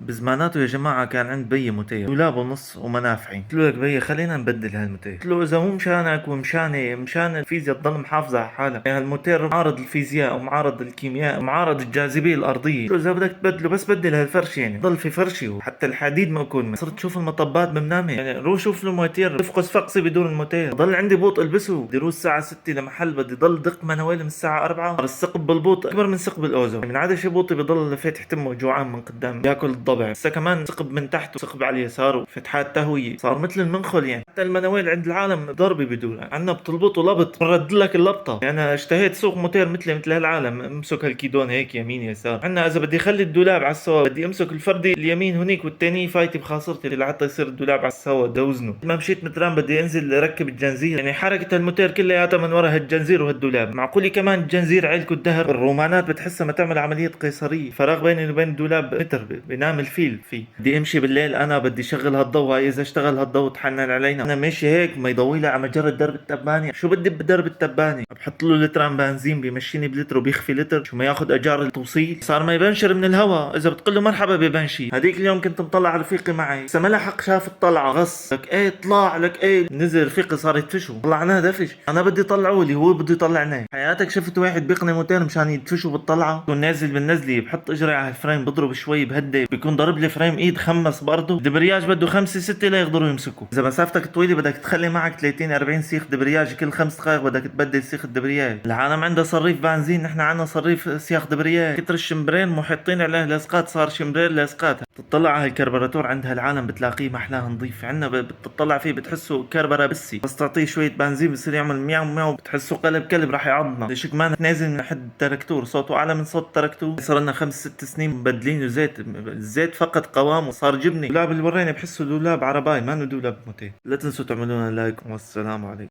بزماناته يا جماعة كان عند بيي موتيل دولاب ونص ومنافعي. قلت له لك بيي خلينا نبدل هالموتيل. قلت له إذا مو مشانك ومشاني مشان الفيزياء تضل محافظة على حالها، يعني هالموتيل معارض الفيزياء ومعارض الكيمياء ومعارض الجاذبية الأرضية. قلت له إذا بدك تبدله بس بدل هالفرش، يعني ضل في فرشي وحتى الحديد موكول منه. صرت شوف المطبات بمنامي، يعني روح شوف له موتيل رفقس فقسي بدون الموتيل. ضل عندي بوط البسه، بدي اروح الساعة 6 لمحل بدي ضل دق مناويل من الساعة 4. الثقب بالبوط أكبر من ثقب الأوزون، من عدا شي بوطي بضل فاتح تمه جوعان من قدام ياكل الضبع. هسه كمان ثقب من تحت وثقب على اليسار وفتحات تهوية، صار مثل المنخل. يعني حتى المناويل عند العالم ضربة بدون، عنا بتلبط ولبط برد لك اللبطة. يعني أنا اشتهيت سوق موتير مثل هالعالم، امسك هالكيدون هيك يمين يسار. عنا إذا بدي اخلي الدولاب على السوا بدي امسك الفردي اليمين هنيك والتاني فايتي بخاصرتي لحتى يصير الدولاب على السوا دوزنه. ما مشيت متران بدي انزل اركب الجنزير، يعني حركة الموتير كلياتها من ورا هالجنزير وهالدولاب. معقولي كمان الجنزير عيلكو الدهر، الرومانات بتحسها ما تعمل عملية قيصرية، فراغ بيني وبين الدولاب متر بينام الفيل فيه. بدي امشي بالليل انا بدي شغل هالضوء، هاي اذا اشتغل هالضوء تحنن علينا. انا ماشي هيك ما يضوي لي على مجرة درب التباني. شو بدي بدرب التباني؟ بحط له لتران بنزين بيمشيني بلتر وبيخفي لتر، شو ما ياخذ اجار التوصيل. صار ما يبنشر من الهواء، اذا بتقول له مرحبا ببنشي. هذيك اليوم كنت مطلع رفيقي معي، سما لحق شاف الطلعه غص لك ايه طلع لك ايه، نزل رفيقي صار يدفشه، طلعناه دفش. انا بدي طلعه لي هو بده يطلعني. حياتك شفت واحد بيقني موتين مشان يدفشه بالطلعه؟ بكون نازل بالنزله بحط اجري على الفريم بضرب شوي بهدي، بيكون ضرب لي فريم ايد خمس برضه. الدبرياج بده 5 6 ليقدروا يمسكوا. اذا مسافتك طويله بدك تخلي معك 30 40 سيخ دبرياج، كل 5 دقائق بدك تبدل سيخ الدبرياج. العالم عنده صريف بنزين، نحن عندنا صريف سياخ دبرياج. كتر الشمبرين محطين عليه لاصقات، صار شمبرين لاصقات. تطلع على الكربراتور عند هالعالم بتلاقيه محلاه نظيف. عندنا بتطلع فيه بتحسه كربرة بسي، بس تعطيه شويه بنزين بصير يعمل مياو مياو، بتحسه قلب كلب راح يعضنا. ليش كمان نازل من حد التركتور، صوته اعلى من صوت التركتور. صار لنا 5 6 سنين مبدلينه زيت، الزيت فقد قوامه صار جبني. دولاب اللي وريني بحسه دولاب عرباي ما انه دولاب موتيل. لا تنسوا تعملونا لايك والسلام عليكم.